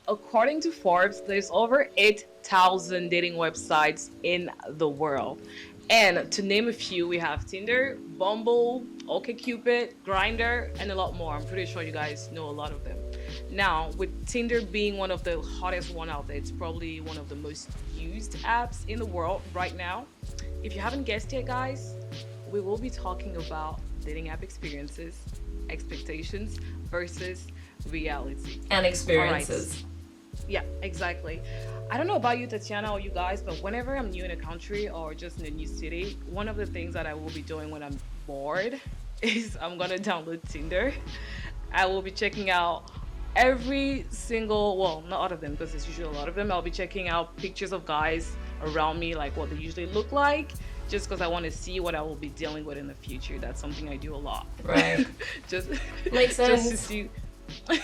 According to Forbes, there's over 8,000 dating websites in the world. And to name a few, we have Tinder, Bumble, OkCupid, Grindr, and a lot more. I'm pretty sure you guys know a lot of them. Now, with Tinder being one of the hottest one out there, it's probably one of the most used apps in the world right now. If you haven't guessed yet, guys, we will be talking about dating app experiences, expectations versus reality. And All right. experiences. Yeah, exactly. I don't know about you, Tatiana, or you guys, but whenever I'm new in a country or just in a new city, one of the things that I will be doing when I'm bored is I'm gonna download Tinder. I will be checking out every single, well, not all of them because there's usually a lot of them. I'll be checking out pictures of guys around me, like what they usually look like, just because I want to see what I will be dealing with in the future. That's something I do a lot. Right. just, Makes just to sense. see.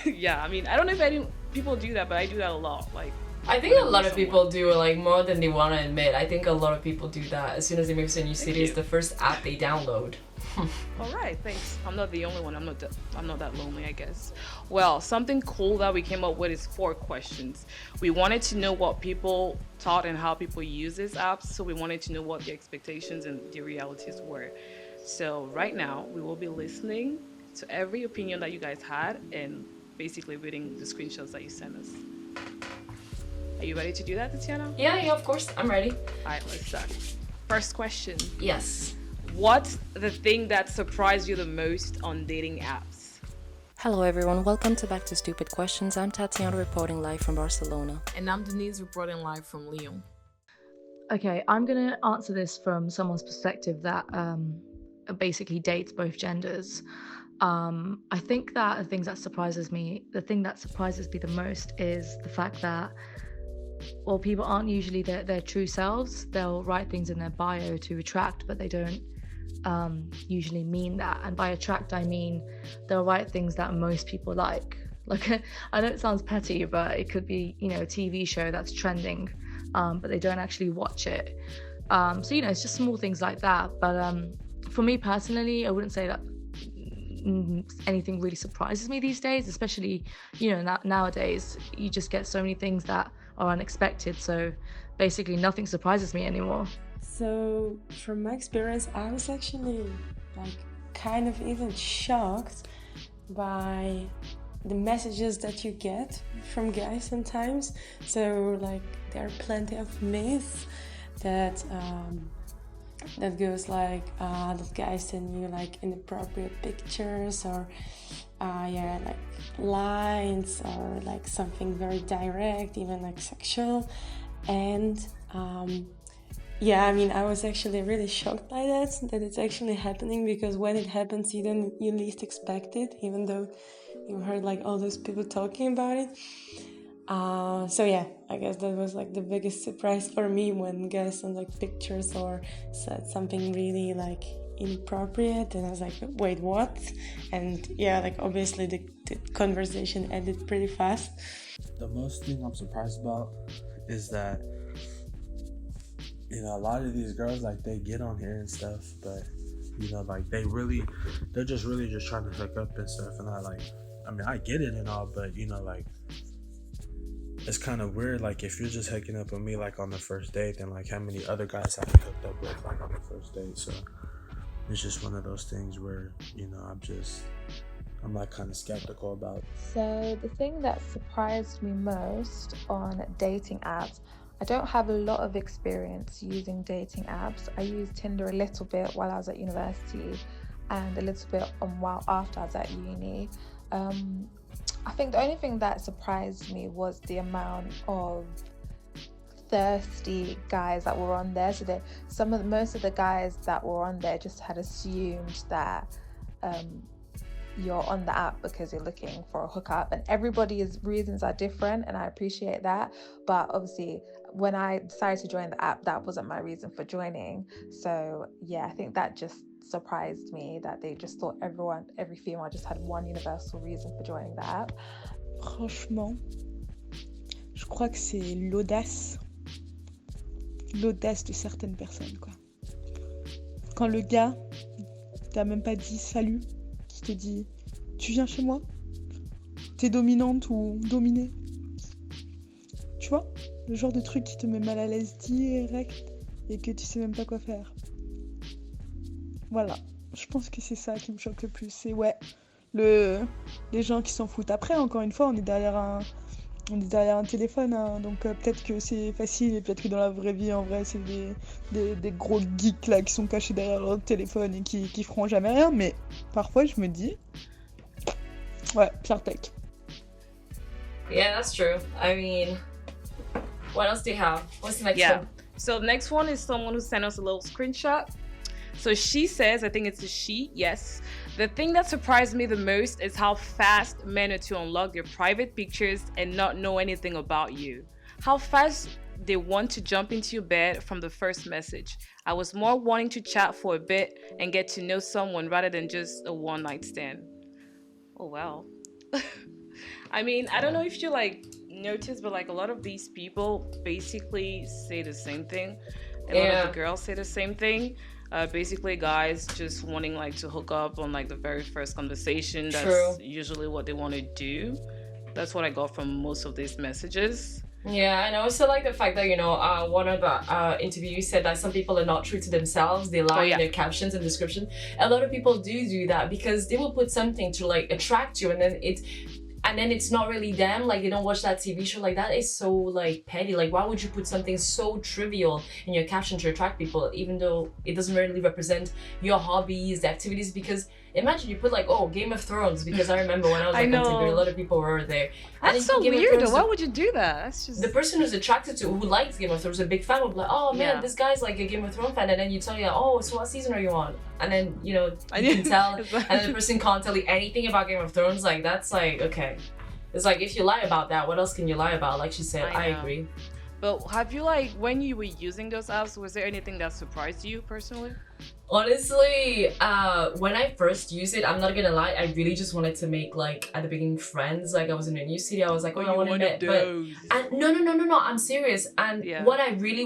Yeah, I mean, I don't know if any people do that, but I do that a lot. Like, I think when a I lot meet of someone. people do like more than they want to admit. I think a lot of people do that. As soon as they move to a new Thank city, it's you. the first app they download. All right, thanks. I'm not the only one. I'm not that lonely, I guess. Well, something cool that we came up with is 4 questions. We wanted to know what people thought and how people use these apps, so we wanted to know what the expectations and the realities were. So right now, we will be listening to every opinion that you guys had and basically reading the screenshots that you sent us. Are you ready to do that, Tatiana? Yeah, of course. I'm ready. All right, let's start. First question. Yes. What's the thing that surprised you the most on dating apps? Hello everyone, welcome to Back to Stupid Questions. I'm Tatiana reporting live from Barcelona. And I'm Denise reporting live from Lyon. Okay, I'm going to answer this from someone's perspective that basically dates both genders. I think that the thing that surprises me the most is the fact that, well, people aren't usually their true selves. They'll write things in their bio to attract, but they don't usually mean that. And by attract, I mean they'll write things that most people like. Like, I know it sounds petty, but it could be, a TV show that's trending, but they don't actually watch it. So, it's just small things like that. But for me personally, I wouldn't say that anything really surprises me these days, especially, nowadays. You just get so many things that are unexpected. So basically nothing surprises me anymore. So from my experience, I was actually like kind of even shocked by the messages that you get from guys sometimes. So like there are plenty of myths that goes like that guys send you like inappropriate pictures or like lines or like something very direct, even like sexual. And I was actually really shocked by that it's actually happening, because when it happens you least expect it, even though you heard like all those people talking about it. I guess that was like the biggest surprise for me when guys sent like pictures or said something really like inappropriate, and I was like, wait, what? And obviously the conversation ended pretty fast. The most thing I'm surprised about is that a lot of these girls, like, they get on here and stuff, but like they're just really just trying to hook up and stuff. And I get it and all, but like, it's kind of weird. Like, if you're just hooking up with me like on the first date, then like how many other guys have you hooked up with like on the first date? So it's just one of those things where I'm like kind of skeptical about. So the thing that surprised me most on dating apps, I don't have a lot of experience using dating apps. I used Tinder a little bit while I was at university and a little bit while after I was at uni. I think the only thing that surprised me was the amount of thirsty guys that were on there. So most of the guys that were on there just had assumed that you're on the app because you're looking for a hookup, and everybody's reasons are different, and I appreciate that. But obviously, when I decided to join the app, that wasn't my reason for joining. So yeah, I think that just surprised me that they just thought every female just had one universal reason for joining the app. Franchement, je crois que c'est l'audace de certaines personnes, quoi. Quand le gars t'a même pas dit salut, qui te dit tu viens chez moi, t'es dominante ou dominée, tu vois? Le genre de truc qui te met mal à l'aise direct et que tu sais même pas quoi faire. Voilà. Je pense que c'est ça qui me choque le plus. C'est ouais, les gens qui s'en foutent. Après, encore une fois, on est derrière un téléphone, hein, donc peut-être que c'est facile et peut-être que dans la vraie vie, en vrai, c'est des gros geeks là qui sont cachés derrière leur téléphone et qui feront jamais rien. Mais parfois, je me dis, ouais, pire tech. Yeah, that's true. I mean, what else do you have? What's the next one? So the next one is someone who sent us a little screenshot. So she says, I think it's a she, yes. The thing that surprised me the most is how fast men are to unlock their private pictures and not know anything about you. How fast they want to jump into your bed from the first message. I was more wanting to chat for a bit and get to know someone rather than just a one night stand. Oh, wow. I mean, I don't know if you like notice, but like a lot of these people basically say the same thing. A lot of the girls say the same thing. Basically, guys just wanting like to hook up on like the very first conversation. That's usually what they want to do. That's what I got from most of these messages. Yeah, and I also like the fact that, you know, one of the interviews said that some people are not true to themselves. They lie in their captions and description. A lot of people do that because they will put something to like attract you, and then it's not really them. Like, they don't watch that TV show. Like, that is so like petty. Like, why would you put something so trivial in your caption to attract people, even though it doesn't really represent your hobbies, the activities? Because imagine you put like, oh, Game of Thrones, because I remember when I was like on Tinder, a lot of people were there. That's so weird. Why would you do that? That's just... The person who's attracted to, who likes Game of Thrones, a big fan, would be like, oh man, this guy's like a Game of Thrones fan, and then you tell you, oh, so what season are you on? And then, you know, you can tell, and then the person can't tell you anything about Game of Thrones. Like, that's like, okay. It's like, if you lie about that, what else can you lie about? Like she said, I agree. But have you, like, when you were using those apps, was there anything that surprised you personally? Honestly, when I first used it, I'm not gonna lie, I really just wanted to make, like, at the beginning, friends. Like, I was in a new city, I was like, oh, I want to meet, but no, I'm serious. And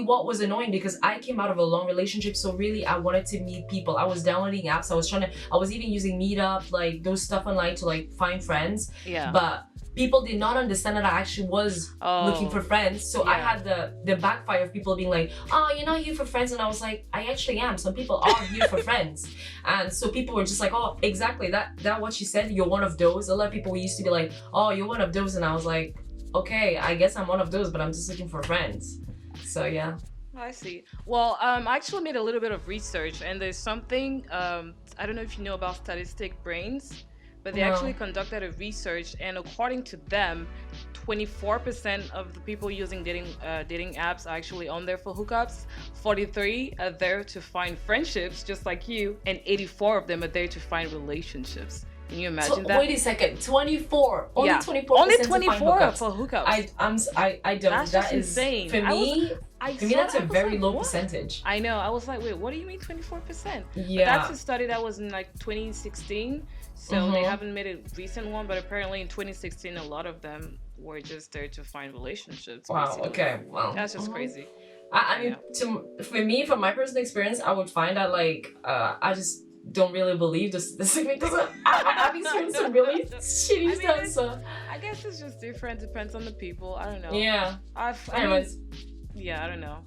what was annoying, because I came out of a long relationship, so really I wanted to meet people. I was downloading apps, I was even using Meetup, like those stuff online to like find friends. But people did not understand that I actually was looking for friends. So I had the backfire of people being like, oh, you're not here for friends. And I was like, I actually am. Some people are here for friends. And so people were just like, oh, exactly. That what she said, you're one of those. A lot of people used to be like, oh, you're one of those. And I was like, okay, I guess I'm one of those, but I'm just looking for friends. So yeah. I see. Well, I actually made a little bit of research, and there's something, I don't know if you know about statistic brains, but they actually conducted a research, and according to them, 24% of the people using dating apps are actually on there for hookups, 43 are there to find friendships just like you, and 84 of them are there to find relationships. Can you imagine that? Wait a second, 24. Only 24%. Only 24 for hookups. I don't. That's just insane. For me, that's a very low percentage. I know. I was like, wait, what do you mean 24%? Yeah. But that's a study that was in like 2016. So they haven't made a recent one, but apparently in 2016, a lot of them were just there to find relationships. Wow. Basically. Okay. Wow. That's just crazy. I mean, for me, from my personal experience, I would find that like I just don't really believe this because I've experienced some really shitty stuff. So I guess it's just different. Depends on the people. I don't know. Yeah. Anyways. I don't know.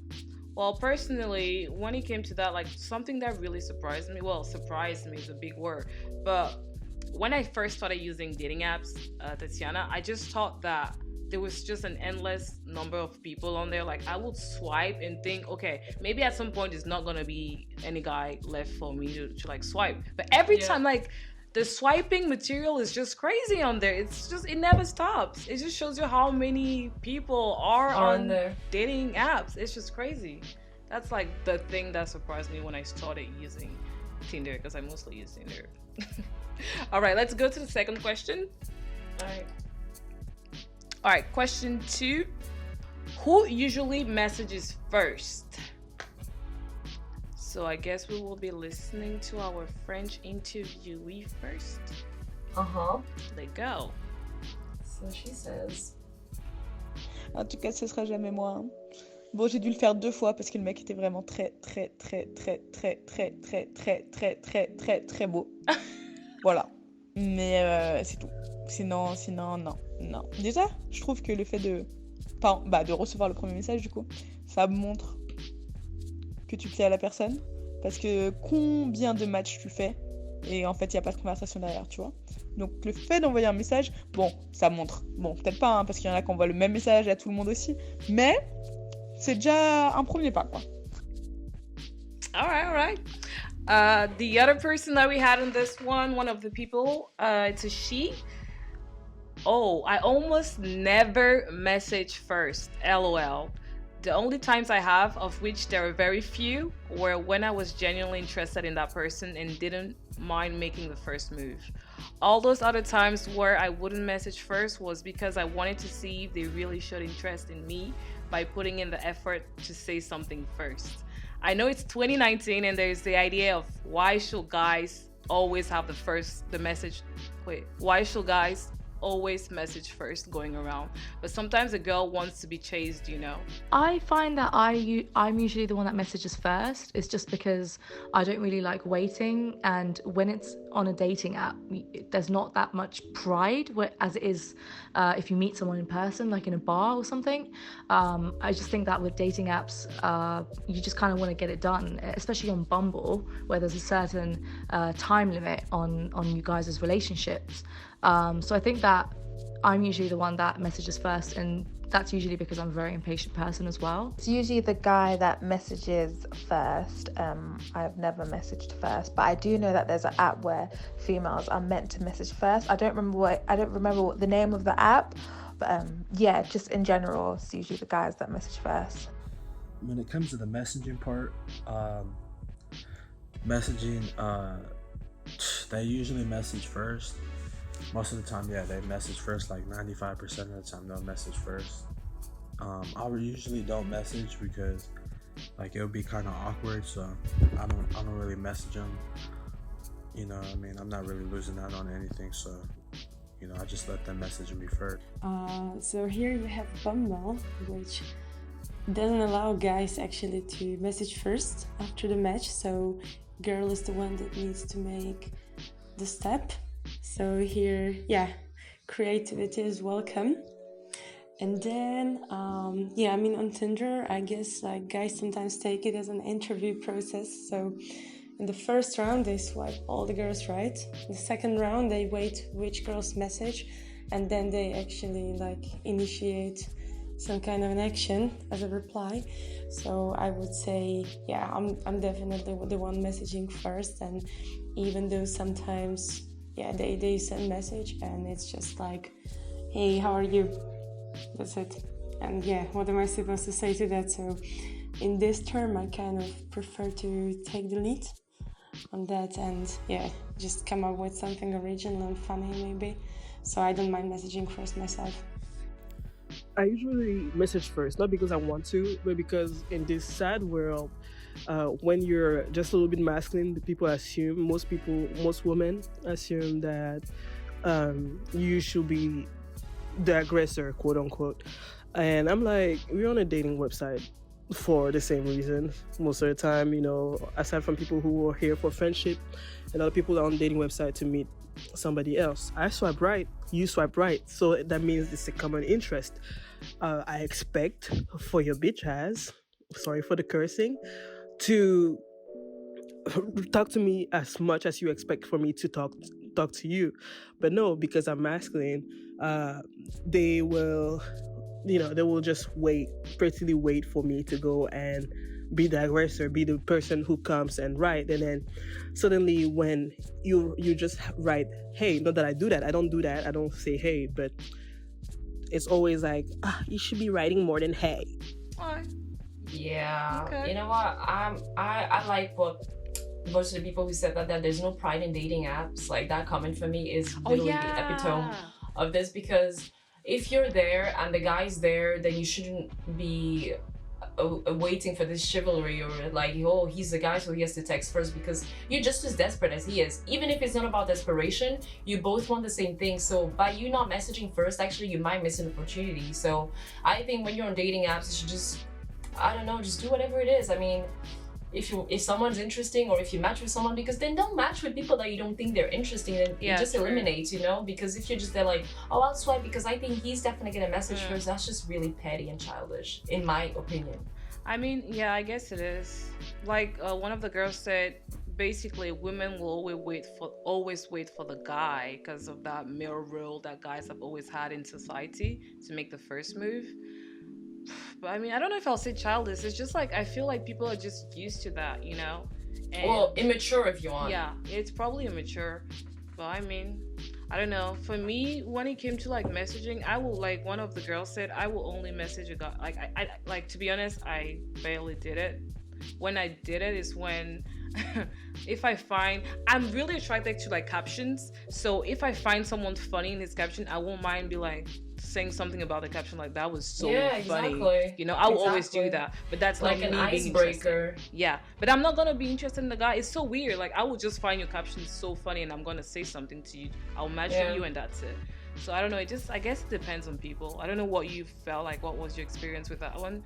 Well, personally, when it came to that, like something that really surprised me. Well, surprised me is a big word, but when I first started using dating apps, Tatiana, I just thought that there was just an endless number of people on there. Like, I would swipe and think, okay, maybe at some point there's not gonna be any guy left for me to like swipe. But every time, like, the swiping material is just crazy on there. It never stops. It just shows you how many people are on there. Dating apps. It's just crazy. That's like the thing that surprised me when I started using Tinder, because I mostly use Tinder. All right, let's go to the second question. All right, question 2. Who usually messages first? So I guess we will be listening to our French interviewee first. Let's go. So she says. En tout cas, ce sera jamais moi. Hein. Bon, j'ai dû le faire 2 fois parce que le mec était vraiment très beau. Voilà. Mais c'est tout. Sinon, non. Déjà, je trouve que le fait de enfin, bah, de recevoir le premier message du coup, ça montre que tu plais à la personne. Parce que combien de matchs tu fais et en fait, il n'y a pas de conversation derrière, tu vois. Donc, le fait d'envoyer un message, bon, ça montre. Bon, peut-être pas, hein, parce qu'il y en a qui envoient le même message à tout le monde aussi. Mais c'est déjà un premier pas, quoi. All right. The other person that we had in this one of the people, it's a she. Oh, I almost never message first. LOL. The only times I have, of which there are very few, were when I was genuinely interested in that person and didn't mind making the first move. All those other times where I wouldn't message first was because I wanted to see if they really showed interest in me by putting in the effort to say something first. I know it's 2019 and there's the idea of why should guys always have the message? Wait, why should guys always message first going around? But sometimes a girl wants to be chased, you know. I find that I'm usually the one that messages first. It's just because I don't really like waiting, and when it's on a dating app, there's not that much pride as it is if you meet someone in person, like in a bar or something. I just think that with dating apps, you just kind of want to get it done, especially on Bumble, where there's a certain time limit on you guys' relationships. So I think that I'm usually the one that messages first, and that's usually because I'm a very impatient person as well. It's usually the guy that messages first. I've never messaged first, but I do know that there's an app where females are meant to message first. I don't remember what the name of the app, but yeah, just in general, it's usually the guys that message first. When it comes to the messaging part, they usually message first. Most of the time, yeah, they message first. Like 95% of the time, they'll message first. I usually don't message because, like, it would be kind of awkward. So I don't really message them. You know, I mean, I'm not really losing out on anything. So, you know, I just let them message me first. So here you have Bumble, which doesn't allow guys actually to message first after the match. So girl is the one that needs to make the step. So here, yeah, creativity is welcome. And then, yeah, I mean, on Tinder, I guess like guys sometimes take it as an interview process. So in the first round, they swipe all the girls right. In the second round, they wait which girls message, and then they actually like initiate some kind of an action as a reply. So I would say, yeah, I'm definitely the one messaging first. And even though sometimes, yeah, they send message and it's just like, hey, how are you? That's it. And yeah, what am I supposed to say to that? So in this term, I kind of prefer to take the lead on that and yeah, just come up with something original and funny maybe. So I don't mind messaging first myself. I usually message first, not because I want to, but because in this sad world, when you're just a little bit masculine, most women assume that you should be the aggressor, quote unquote. And I'm like, we're on a dating website for the same reason most of the time, you know, aside from people who are here for friendship, and other people are on dating website to meet somebody else. I swipe right, you swipe right, so that means it's a common interest. I expect for your bitch ass, sorry for the cursing, to talk to me as much as you expect for me to talk to you. But no, because I'm masculine, they will just basically wait for me to go and be the aggressor, be the person who comes and write. And then suddenly when you just write, hey, not that I do that, I don't do that, I don't say hey, but it's always like, you should be writing more than hey. Yeah, Okay. you know what? I like what most of the people who said that there's no pride in dating apps. Like that comment for me is literally the epitome of this, because if you're there and the guy's there, then you shouldn't be waiting for this chivalry or like, oh, he's the guy so he has to text first, because you're just as desperate as he is. Even if it's not about desperation, you both want the same thing. So by you not messaging first, actually you might miss an opportunity. So I think when you're on dating apps, you should just, I don't know, just do whatever it is. I mean, if someone's interesting, or if you match with someone, because then don't match with people that you don't think they're interesting, and it just eliminates, you know, because if you're just there like, oh, I'll swipe because I think he's definitely gonna message first, that's just really petty and childish, in my opinion. I mean, yeah, I guess it is. Like one of the girls said, basically, women will always wait for the guy because of that male role that guys have always had in society to make the first move. But I mean, I don't know if I'll say childish. It's just like I feel like people are just used to that, you know. And well, immature if you want. yeah, it's probably immature. But I mean, I don't know. For me, when it came to like messaging, I will, like one of the girls said, I will only message a guy. Like I like, to be honest, I barely did it. When I did it is when if I find, I'm really attracted to like captions. So if I find someone funny in his caption, I won't mind be like saying something about the caption, like that was so funny. Exactly. You know, I will always do that. But that's like not an me being icebreaker. interested. Yeah, but I'm not gonna be interested in the guy. It's so weird. Like I will just find your caption so funny and I'm gonna say something to you. I'll match with you and that's it. So I don't know, it just, I guess it depends on people. I don't know what you felt like. What was your experience with that one?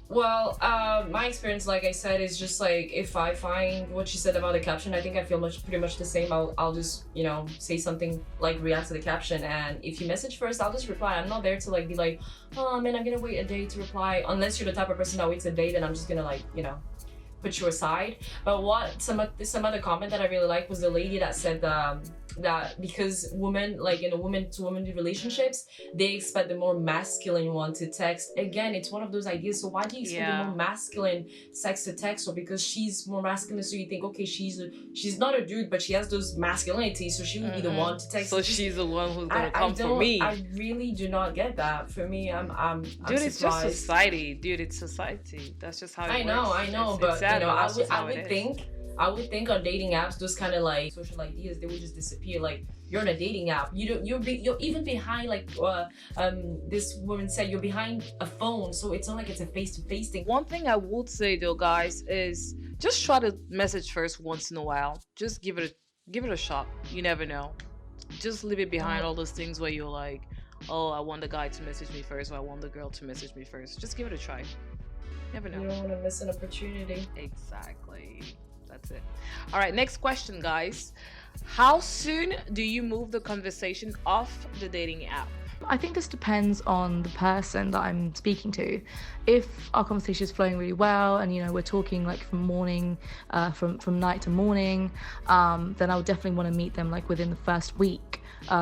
Well, my experience, like I said, is just like, if I find what she said about the caption, I think I feel pretty much the same. I'll just, you know, say something, like react to the caption, and if you message first, I'll just reply. I'm not there to like be like, oh man, I'm gonna wait a day to reply. Unless you're the type of person that waits a day, then I'm just gonna like, you know, put you aside. But what some other comment that I really liked was the lady that said that because women, like in a woman to woman relationships, they expect the more masculine one to text. Again, it's one of those ideas. So why do you expect the more masculine sex to text? Or because she's more masculine, so you think, okay, she's not a dude, but she has those masculinities, so she would be the one to text. So she's the one who's gonna come for me. I really do not get that. For me, I'm dude, it's just society. Dude, it's society. That's just how it works. I know, but you know, I would think on dating apps, those kind of like social ideas, they would just disappear. Like, you're on a dating app, you're even behind, like this woman said, you're behind a phone, so it's not like it's a face-to-face thing. One thing I would say though, guys, is just try to message first once in a while. Just give it a shot. You never know. Just leave it behind all those things where you're like, oh, I want the guy to message me first, or I want the girl to message me first. Just give it a try. Never know. You don't want to miss an opportunity. Exactly. That's it. All right, next question, guys. How soon do you move the conversation off the dating app? I think this depends on the person that I'm speaking to. If our conversation is flowing really well and, you know, we're talking like from morning, from night to morning, then I would definitely want to meet them like within the first week,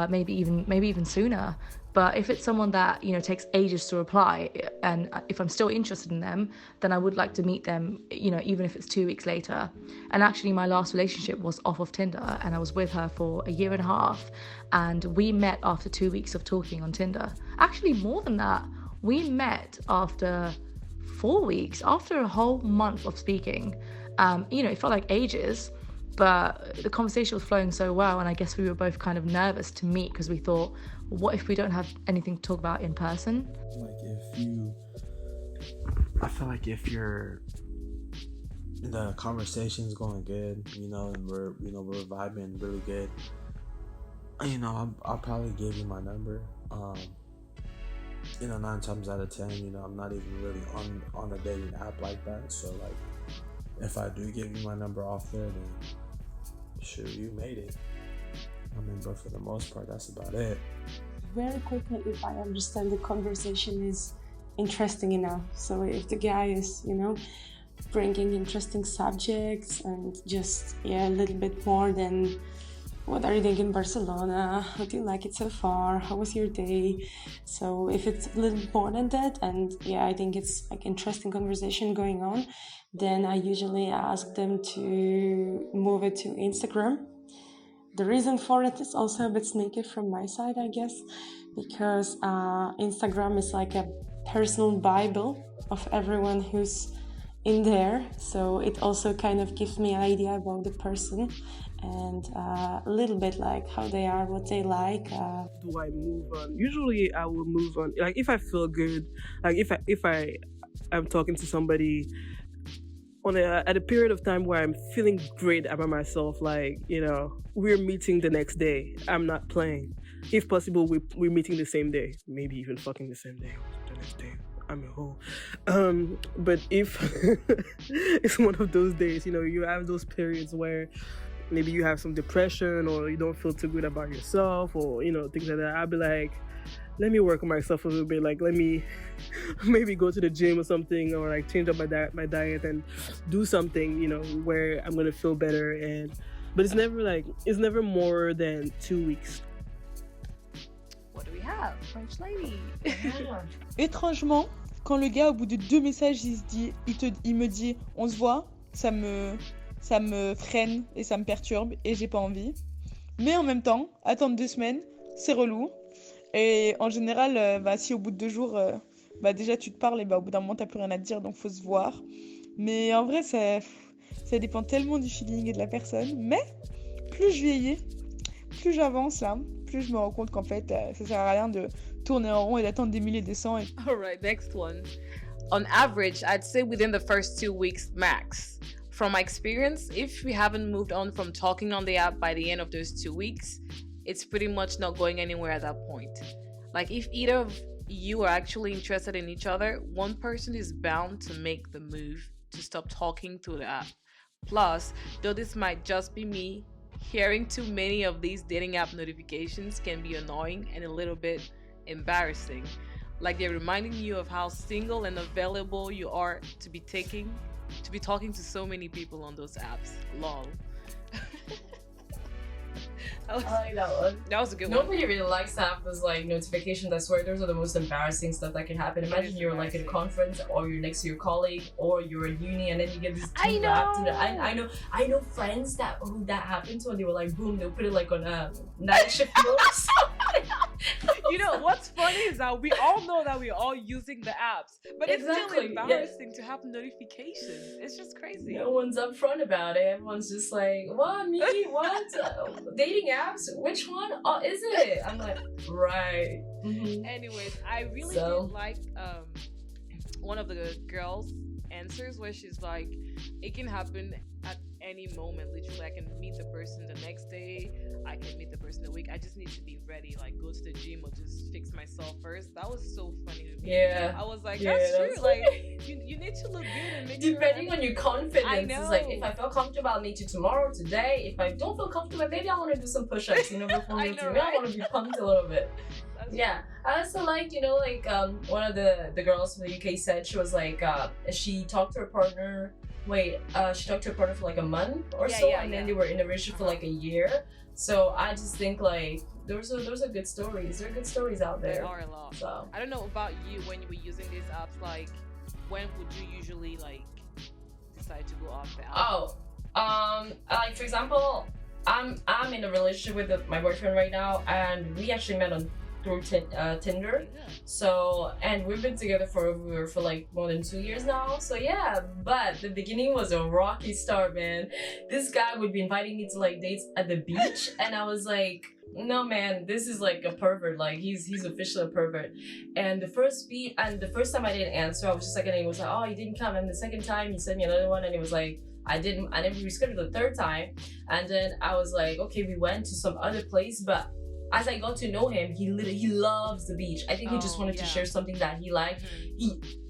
maybe even sooner. But if it's someone that, you know, takes ages to reply, and if I'm still interested in them, then I would like to meet them, you know, even if it's 2 weeks later. And actually, my last relationship was off of Tinder, and I was with her for a year and a half, and we met after 2 weeks of talking on Tinder. Actually, more than that, we met after 4 weeks, after a whole month of speaking. You know, it felt like ages, but the conversation was flowing so well, and I guess we were both kind of nervous to meet because we thought, what if we don't have anything to talk about in person? I feel like if the conversation's going good, you know, and we're vibing really good, you know, I'll probably give you my number. You know, 9 times out of 10, you know, I'm not even really on a dating app like that. So like, if I do give you my number off there, then sure, you made it. I mean, but for the most part, that's about it. Very quickly, if I understand the conversation is interesting enough. So if the guy is, you know, bringing interesting subjects and just, a little bit more than, what are you doing in Barcelona? How do you like it so far? How was your day? So if it's a little more than that, and I think it's like interesting conversation going on, then I usually ask them to move it to Instagram. The reason for it is also a bit sneaky from my side, I guess, because Instagram is like a personal Bible of everyone who's in there. So it also kind of gives me an idea about the person and a little bit like how they are, what they like. Do I move on? Usually I will move on. Like if I feel good, like if I am talking to somebody at a period of time where I'm feeling great about myself, like, you know, we're meeting the next day, I'm not playing. If possible, we're meeting the same day, maybe even fucking the same day or the next day. I'm a hoe. But if it's one of those days, you have those periods where maybe you have some depression or you don't feel too good about yourself or things like that, I'll be like, let me work on myself a little bit. Like, let me maybe go to the gym or something, or like change up my diet and do something, where I'm gonna feel better. But it's never more than 2 weeks. What do we have? French lady. Étrangement, quand le gars, au bout de 2 messages, il me dit on se voit, ça me freine et ça me perturbe et j'ai pas envie. Mais en même temps, attendre 2 semaines, c'est relou. Et en général, si au bout de 2 jours, déjà tu te parles, et au bout d'un moment t'as plus rien à te dire, donc faut se voir. Mais en vrai, ça dépend tellement du feeling et de la personne. Mais plus je vieillis, plus j'avance là, plus je me rends compte qu'en fait, ça sert à rien de tourner en rond et d'attendre des milliers, des cents. All right, next one. On average, I'd say within the first 2 weeks max. From my experience, if we haven't moved on from talking on the app by the end of those 2 weeks, it's pretty much not going anywhere at that point. Like, if either of you are actually interested in each other, one person is bound to make the move to stop talking through the app. Plus, though this might just be me, hearing too many of these dating app notifications can be annoying and a little bit embarrassing. Like, they're reminding you of how single and available you are to be talking to so many people on those apps. Lol. I like that one. That was a good one. Nobody really likes to have those like notifications. I swear, those are the most embarrassing stuff that can happen. Imagine you're like at a conference, or you're next to your colleague, or you're at uni, and then you get this. I know friends who that happened to, and they were like, boom, they'll put it like on a night shift mode. You know what's funny is that we all know that we're all using the apps, but it's still embarrassing to have notifications. It's just crazy. No one's upfront about it. Everyone's just like, what, me? What? Dating apps? Which one? Oh, is it? I'm like, right. Mm-hmm. Anyways, I really did like one of the girls' answers where she's like, it can happen at any moment. Literally, I can meet the person the next day, I can meet the person a week. I just need to be ready, like go to the gym or just fix myself first. That was so funny to me. Yeah, I was like, that's true. Like, you need to look good and make depending on your confidence. It's like, if I feel comfortable, I'll meet you tomorrow, today. If I don't feel comfortable, maybe I want to do some push-ups, before we do. I want to be pumped a little bit. Yeah, I also liked, one of the girls from the UK said she was like, she talked to her partner. She talked to her partner for like a month or and then they were in a relationship for like a year. So I just think like those are good stories. There are good stories out there. There are a lot. So I don't know about you when you were using these apps. Like, when would you usually like decide to go off the app? Like for example, I'm in a relationship with my boyfriend right now, and we actually met through Tinder. So, and we've been together for like more than 2 years now. So yeah, but the beginning was a rocky start, man. This guy would be inviting me to like dates at the beach, and I was like, no man, this is like a pervert. Like he's officially a pervert. And the first time I didn't answer, I was just like, and he was like, oh, you didn't come. And the second time he sent me another one, and it was like, I never rescheduled the third time. And then I was like, okay, we went to some other place, but as I got to know him, he loves the beach. I think he just wanted to share something that he liked.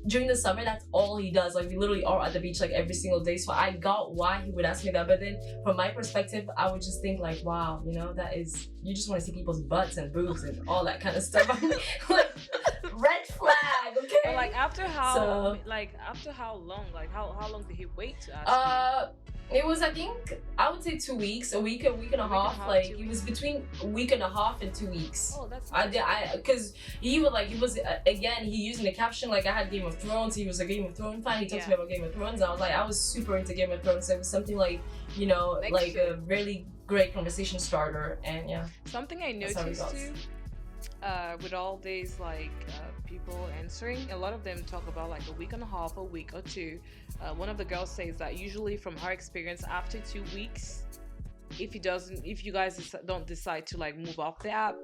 During the summer, that's all he does. Like, we literally are at the beach like every single day. So I got why he would ask me that. But then from my perspective, I would just think like, wow, that is, you just want to see people's butts and boobs and all that kind of stuff. I'm like, red flag, okay? But like after how long? Like how long did he wait to ask you? It was, I think, I would say 2 weeks, a week and a half. Like, it was between a week and a half and 2 weeks. Oh, that's because he was again, he used in the caption, like, I had Game of Thrones, he was a Game of Thrones fan, he talked to me about Game of Thrones. I was super into Game of Thrones, so it was something like, a really great conversation starter, and yeah. Something I noticed too, with all these people answering, a lot of them talk about like a week and a half, a week or two. One of the girls says that usually from her experience, after 2 weeks, if you guys don't decide to like move off the app,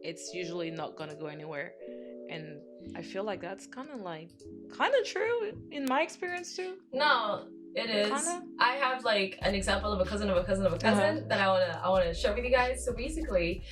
it's usually not gonna go anywhere. And I feel like that's kind of true in my experience too. No, It is. Kinda? I have like an example of a cousin of a cousin of a cousin that I wanna share with you guys. So basically,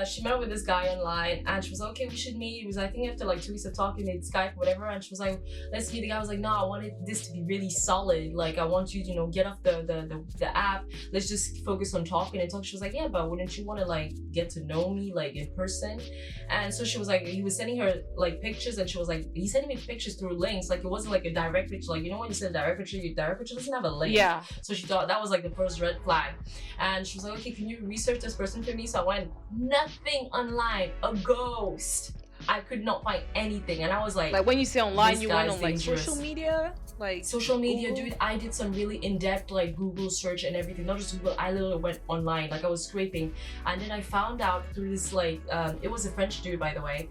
she met up with this guy online and she was like, okay, we should meet. It was I think after like 2 weeks of talking, they'd Skype, whatever, and she was like, let's meet. The guy was like, no, I wanted this to be really solid. Like I want you to, get off the app. Let's just focus on talking and talk. She was like, yeah, but wouldn't you wanna like get to know me like in person? And so she was like, he was sending her like pictures and she was like, he's sending me pictures through links. Like it wasn't like a direct picture. Like when you send a direct picture, your direct picture doesn't have a link. Yeah. So she thought that was like the first red flag. And she was like, okay, can you research this person for me? So I went, nothing online, a ghost. I could not find anything. And I was like when you say online, this you went guy's on like dangerous. social media? Like social media, Google? dude. I did some really in-depth like Google search and everything. Not just Google, I literally went online. Like I was scraping. And then I found out through this like, it was a French dude, by the way.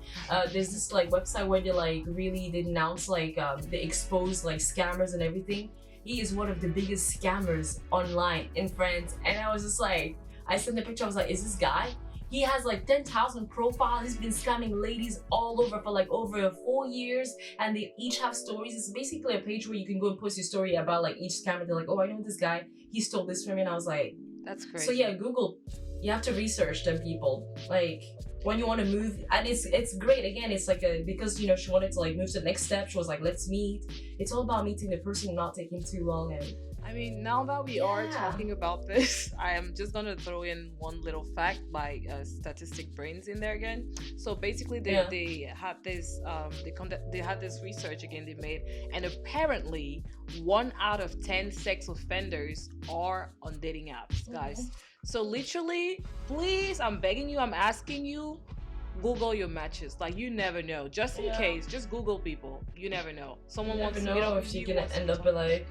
There's this like website where they like really denounce like, they expose like scammers and everything. He is one of the biggest scammers online in France. And I was just like, I sent the picture, I was like, is this guy? He has like 10,000 profiles. He's been scamming ladies all over for like over 4 years. And they each have stories. It's basically a page where you can go and post your story about like each scammer. They're like, oh, I know this guy. He stole this from me. And I was like, that's crazy. so yeah, Google, you have to research them people. Like when you want to move, and it's great. Again, it's like because she wanted to like move to the next step. She was like, let's meet. It's all about meeting the person, not taking too long. And I mean, now that we are talking about this, I am just gonna throw in one little fact by Statistic Brains in there again. So basically, they had this they had this research again they made, and apparently 1 out of 10 sex offenders are on dating apps, guys. So literally, please, I'm begging you, I'm asking you, Google your matches. Like you never know. Just in case, just Google people. You never know. Someone wants to know if she can end up with like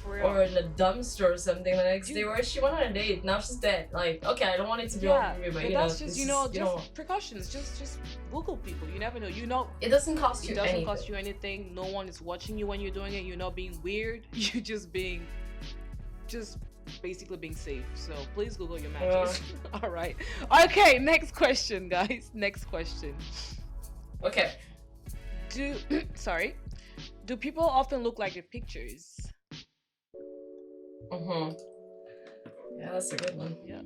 for real. or in a dumpster or something the next day. Where she went on a date, now she's dead. Like okay, I don't want it to be over me, but that's just just precautions. Just Google people. You never know. It doesn't cost you. It doesn't cost you anything. No one is watching you when you're doing it. You're not being weird. You're just basically being safe. So please Google your matches. All right. Okay, next question, guys. Next question. Okay. Do people often look like their pictures? Yeah, that's a good one. Yeah.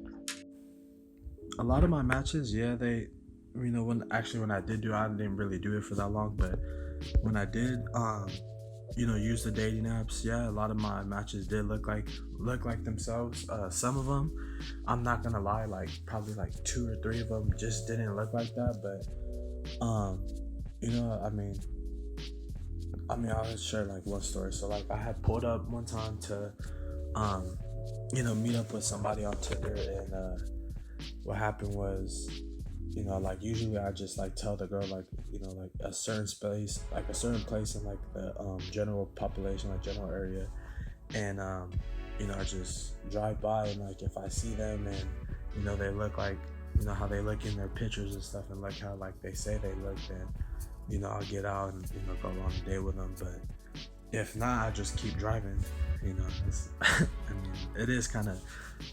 A lot of my matches, they when I did do it, I didn't really do it for that long, but when I did use the dating apps, a lot of my matches did look like themselves. Some of them, I'm not gonna lie, like probably like 2 or 3 of them just didn't look like that. But I'll share like one story. So like I had pulled up one time to meet up with somebody on Tinder, and what happened was, like usually I just like tell the girl like a certain place in like the general population, like general area, and I just drive by, and like if I see them and they look like how they look in their pictures and stuff, and like how like they say they look, then I'll get out and go on a date with them. But if not, I just keep driving. It is kind of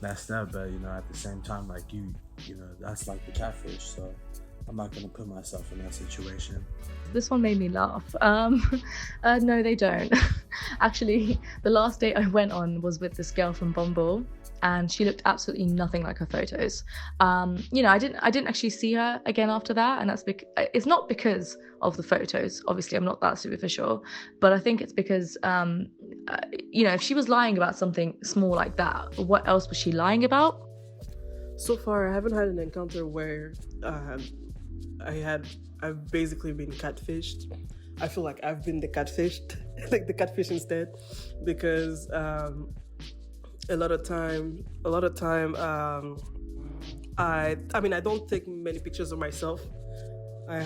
messed up, but at the same time, like that's like the catfish, so I'm not gonna put myself in that situation. This one made me laugh. No, they don't. Actually, the last date I went on was with this girl from Bumble, and she looked absolutely nothing like her photos. I didn't actually see her again after that, and it's not because of the photos. Obviously, I'm not that superficial, but I think it's because if she was lying about something small like that, what else was she lying about? So far, I haven't had an encounter where I've basically been catfished. I feel like I've been the catfished, like the catfish instead, because a lot of time, I don't take many pictures of myself. I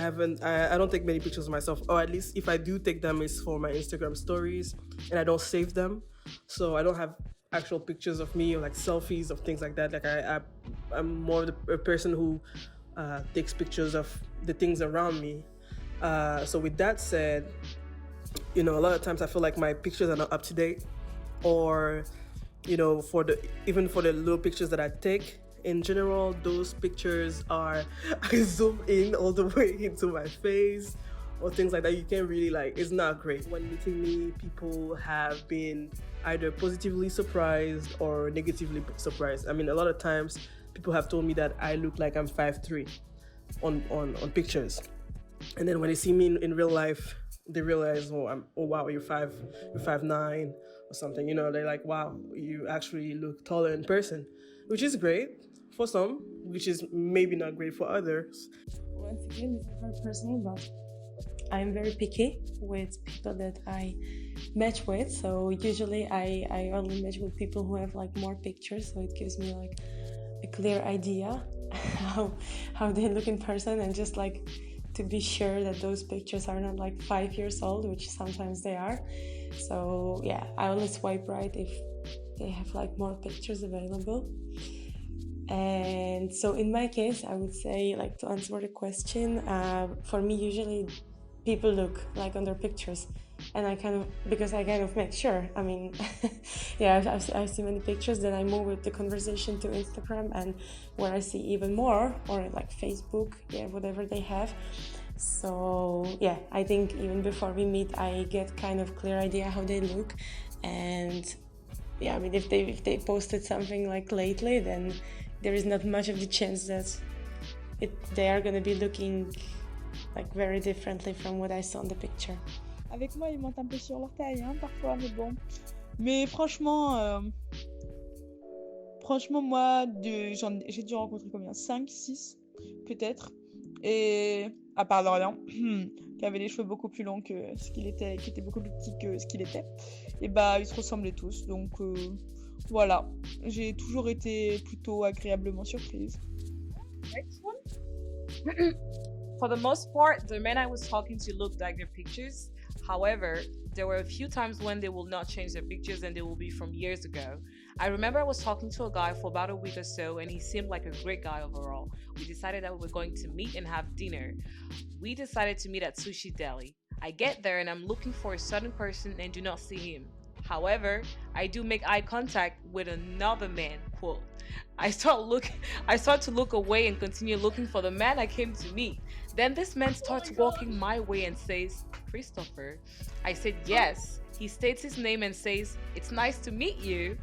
don't take many pictures of myself, or at least if I do take them, it's for my Instagram stories, and I don't save them, so I don't have actual pictures of me or like selfies of things like that. Like I'm more a person who takes pictures of the things around me. So with that said, a lot of times I feel like my pictures are not up to date, or for the little pictures that I take, in general, those pictures are I zoom in all the way into my face, or things like that, you can't really like, it's not great. When meeting me, people have been either positively surprised or negatively surprised. I mean, a lot of times people have told me that I look like I'm 5'3" on pictures, and then when they see me in real life, they realize, oh wow, you're 5'9" or something. You know, they're like, wow, you actually look taller in person, which is great for some, which is maybe not great for others. Once again, this is very personal, but I'm very picky with people that I match with. So usually I only match with people who have like more pictures, so it gives me like a clear idea how they look in person, and just like to be sure that those pictures are not like 5 years old, which sometimes they are. So yeah, I only swipe right if they have like more pictures available. And so in my case, I would say, like, to answer the question, for me usually people look like on their pictures, and because I kind of make sure. I mean, yeah, I've seen many pictures, then I move with the conversation to Instagram, and where I see even more, or like Facebook, yeah, whatever they have. So yeah, I think even before we meet, I get kind of clear idea how they look. And yeah, I mean, if they posted something like lately, then there is not much of the chance that they are going to be looking like very differently from what I saw in the picture. Avec moi, ils montent un peu sur leur taille, hein, parfois, mais bon. Mais franchement, moi, j'ai dû rencontrer combien? 5, 6, peut-être. Et à part Lorient, qui avait les cheveux beaucoup plus longs que ce qu'il était, qui était beaucoup plus petit que ce qu'il était. Et bah, ils se ressemblaient tous. Donc voilà, j'ai toujours été plutôt agréablement surprise. Next one. For the most part, the men I was talking to looked like their pictures. However, there were a few times when they will not change their pictures and they will be from years ago. I remember I was talking to a guy for about a week or so, and he seemed like a great guy overall. We decided that we were going to meet and have dinner. We decided to meet at Sushi Deli. I get there and I'm looking for a certain person and do not see him. However, I do make eye contact with another man, quote. I start to look away and continue looking for the man I came to meet. Then this man starts walking my way and says, "Christopher." I said yes. He states his name and says, "It's nice to meet you."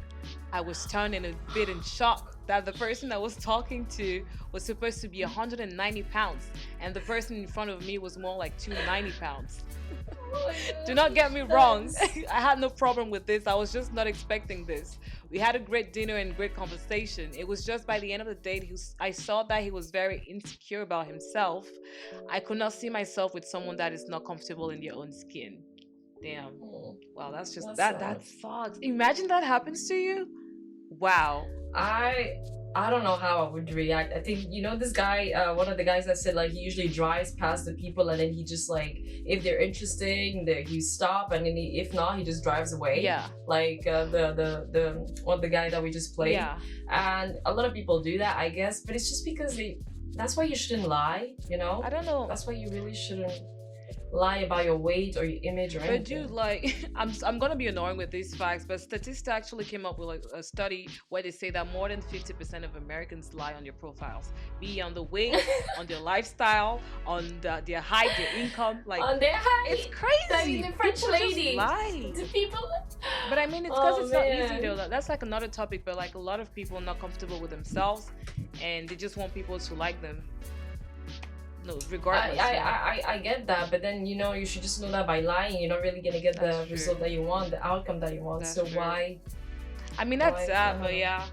I was stunned and a bit in shock that the person I was talking to was supposed to be 190 pounds, and the person in front of me was more like 290 pounds. Do not get me wrong. I had no problem with this. I was just not expecting this. We had a great dinner and great conversation. It was just by the end of the date, I saw that he was very insecure about himself. I could not see myself with someone that is not comfortable in their own skin. Damn. Wow, that sucks. Imagine that happens to you. Wow. I don't know how I would react. I think, you know, this guy, one of the guys that said like he usually drives past the people and then he just like, if they're interesting, he stop, and then if not, he just drives away. Yeah. Like the guy that we just played. Yeah. And a lot of people do that, I guess, but it's just because that's why you shouldn't lie, you know? I don't know. That's why you really shouldn't lie about your weight or your image or anything. But dude, like, I'm gonna be annoying with these facts, but Statista actually came up with like a study where they say that more than 50% of Americans lie on their profiles, be on the weight, on their lifestyle, on their height, their income, like on their height. It's crazy. Like the French lady. Lie. The people. But I mean, it's because it's not easy though. That's like another topic. But like a lot of people are not comfortable with themselves, and they just want people to like them. No, regardless. I get that, but then, you know, you should just know that by lying, you're not really gonna get the result that you want, the outcome that you want. That's so true. why? I mean, that's sad, but yeah.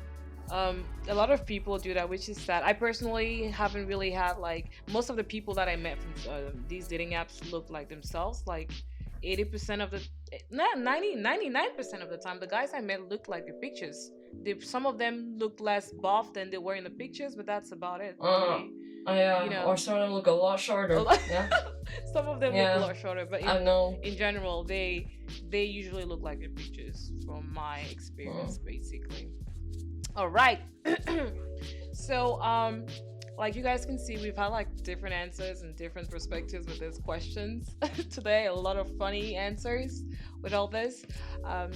A lot of people do that, which is sad. I personally haven't really had, like, most of the people that I met from these dating apps look like themselves. Like 80% of 99% of the time, the guys I met looked like their pictures. Some of them look less buff than they were in the pictures, but that's about it. Yeah, you know, or some of them look a lot shorter. Yeah. Some of them look a lot shorter, but in general, they usually look like their pictures, from my experience, basically. All right. So, like you guys can see, we've had like different answers and different perspectives with these questions today. A lot of funny answers with all this.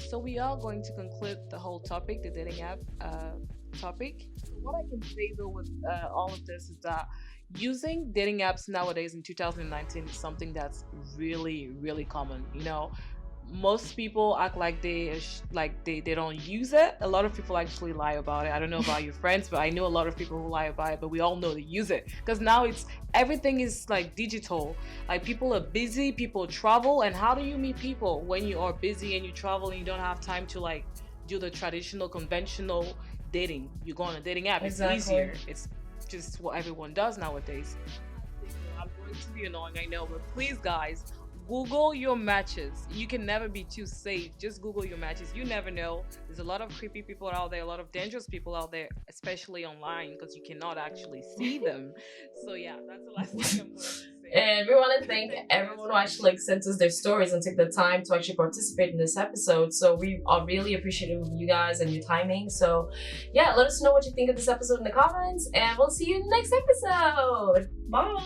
So we are going to conclude the whole topic, the dating app topic. So what I can say though with all of this is that, using dating apps nowadays in 2019 is something that's really, really common. Most people act like they don't use it. A lot of people actually lie about it. I don't know about your friends, but I know a lot of people who lie about it, but we all know they use it because now it's everything is like digital. Like people are busy, people travel, and how do you meet people when you are busy and you travel and you don't have time to like do the traditional conventional dating? You go on a dating app. Exactly. It's easier. It's just what everyone does nowadays. I'm going to be annoying, I know, but please, guys, Google your matches. You can never be too safe. Just Google your matches. You never know. There's a lot of creepy people out there, a lot of dangerous people out there, especially online, because you cannot actually see them. So yeah, that's the last thing I'm going to say. And we want to thank everyone who actually sent us their stories and took the time to actually participate in this episode. So we are really appreciative of you guys and your timing. So yeah, let us know what you think of this episode in the comments, and we'll see you in the next episode. Bye.